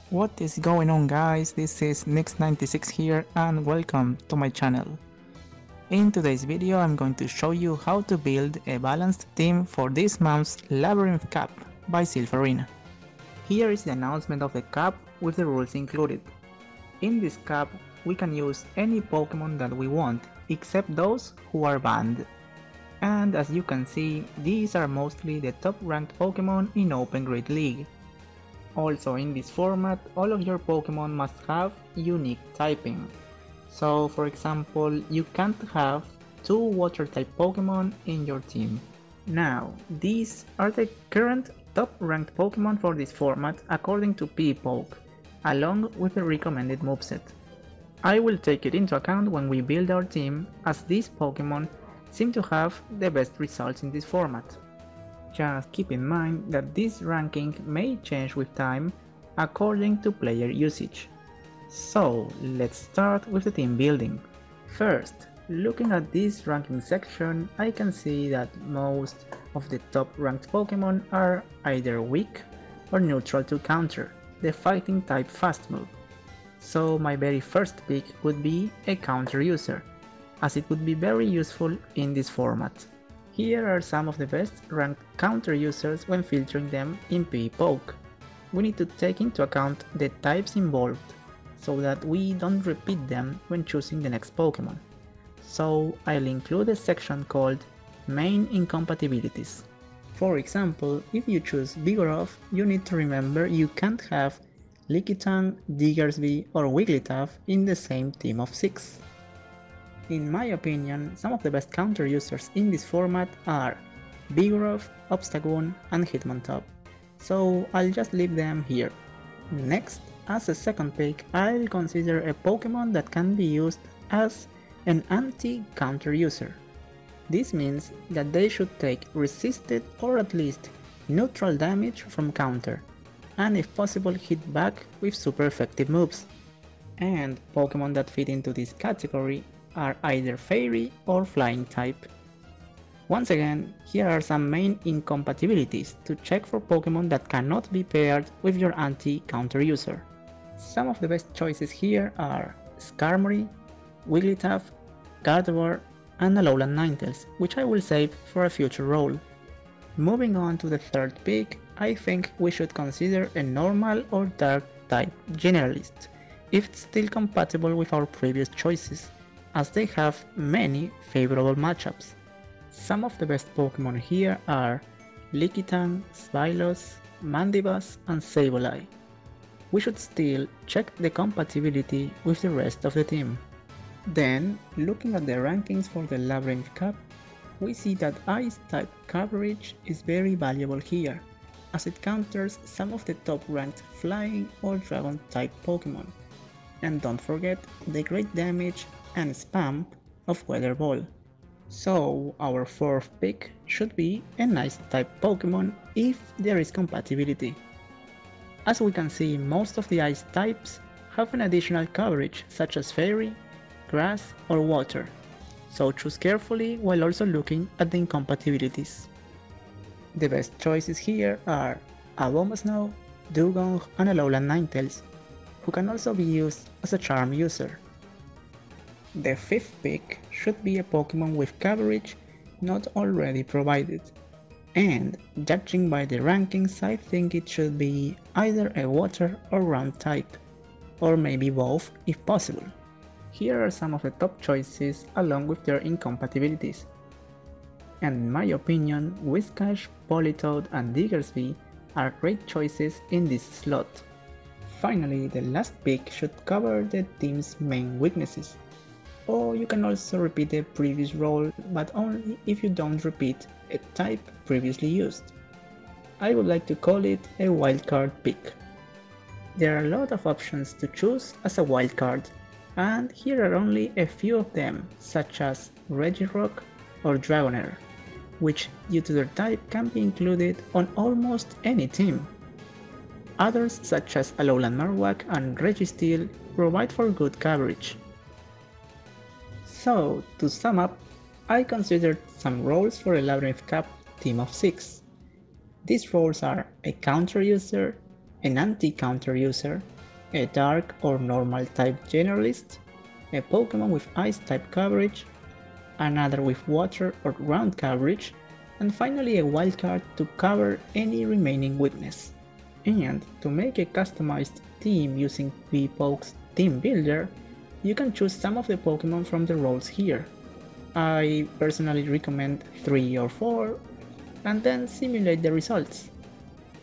What is going on, guys? This is Nix96 here and welcome to my channel. In today's video I'm going to show you how to build a balanced team for this month's Labyrinth Cup by Silpharina. Here is the announcement of the cup with the rules included. In this cup we can use any Pokemon that we want except those who are banned. And as you can see, these are mostly the top ranked Pokemon in Open Great League. Also in this format, all of your Pokemon must have unique typing. So for example, you can't have 2 water type Pokemon in your team. Now, these are the current top ranked Pokemon for this format according to PPoke, along with the recommended moveset. I will take it into account when we build our team, as these Pokemon seem to have the best results in this format. Just keep in mind that this ranking may change with time according to player usage. So let's start with the team building. First, looking at this ranking section, I can see that most of the top ranked Pokemon are either weak or neutral to counter, the fighting type fast move. So my very first pick would be a counter user, as it would be very useful in this format. Here are some of the best ranked counter users when filtering them in PPoke. We need to take into account the types involved, so that we don't repeat them when choosing the next Pokemon. So I'll include a section called Main Incompatibilities. For example, if you choose Vigoroth, you need to remember you can't have Lickitung, Diggersby or Wigglytuff in the same team of 6. In my opinion, some of the best counter users in this format are Vigoroth, Obstagoon and Hitmontop, so I'll just leave them here. Next, as a second pick, I'll consider a Pokemon that can be used as an anti-counter user. This means that they should take resisted or at least neutral damage from counter, and if possible hit back with super effective moves. And Pokemon that fit into this category are either Fairy or Flying type. Once again, here are some main incompatibilities to check for Pokemon that cannot be paired with your anti-counter user. Some of the best choices here are Skarmory, Wigglytuff, Gardevoir and Alolan Ninetales, which I will save for a future role. Moving on to the third pick, I think we should consider a normal or dark type generalist, if it's still compatible with our previous choices, as they have many favorable matchups. Some of the best Pokemon here are Lickitung, Spylos, Mandibuzz and Sableye. We should still check the compatibility with the rest of the team. Then, looking at the rankings for the Labyrinth Cup, we see that Ice type coverage is very valuable here, as it counters some of the top ranked Flying or Dragon type Pokemon. And don't forget the great damage and spam of Weather Ball. So our fourth pick should be an Ice type Pokemon if there is compatibility. As we can see, most of the Ice types have an additional coverage such as Fairy, Grass or Water, so choose carefully while also looking at the incompatibilities. The best choices here are Abomasnow, Dugong and Alolan Ninetales, who can also be used as a charm user. The fifth pick should be a Pokemon with coverage not already provided, and judging by the rankings I think it should be either a water or ground type, or maybe both if possible. Here are some of the top choices along with their incompatibilities, and in my opinion Whiscash, Politoed and Diggersby are great choices in this slot. Finally, the last pick should cover the team's main weaknesses. Or you can also repeat the previous role, but only if you don't repeat a type previously used. I would like to call it a wildcard pick. There are a lot of options to choose as a wildcard, and here are only a few of them, such as Regirock or Dragonair, which due to their type can be included on almost any team. Others such as Alolan Marowak and Registeel provide for good coverage. So, to sum up, I considered some roles for a Labyrinth Cup team of 6. These roles are a counter user, an anti-counter user, a dark or normal type generalist, a Pokemon with ice type coverage, another with water or ground coverage, and finally a wildcard to cover any remaining weakness. And to make a customized team using VPoke's Team Builder, you can choose some of the Pokemon from the roles here. I personally recommend 3 or 4, and then simulate the results.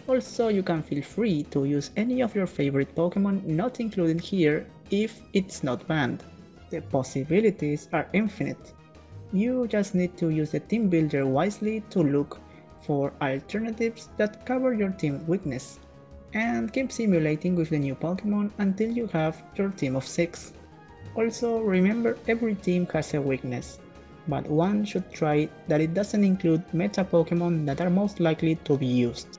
Also, you can feel free to use any of your favorite Pokemon not included here if it's not banned. The possibilities are infinite. You just need to use the team builder wisely to look for alternatives that cover your team weakness, and keep simulating with the new Pokemon until you have your team of 6. Also, remember every team has a weakness, but one should try that it doesn't include meta Pokemon that are most likely to be used.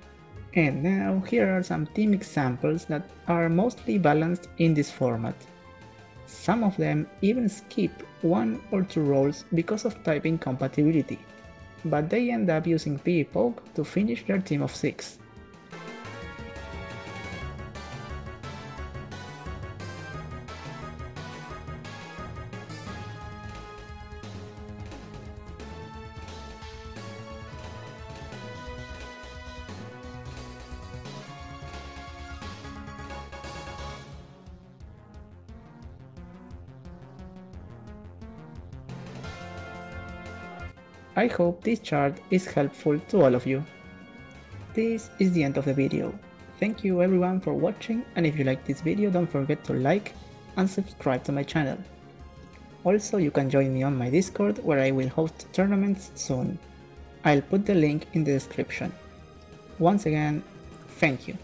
And now here are some team examples that are mostly balanced in this format. Some of them even skip 1 or 2 roles because of type incompatibility, but they end up using VPoke to finish their team of 6. I hope this chart is helpful to all of you. This is the end of the video. Thank you everyone for watching, and if you like this video don't forget to like and subscribe to my channel. Also, you can join me on my Discord where I will host tournaments soon. I'll put the link in the description. Once again, thank you.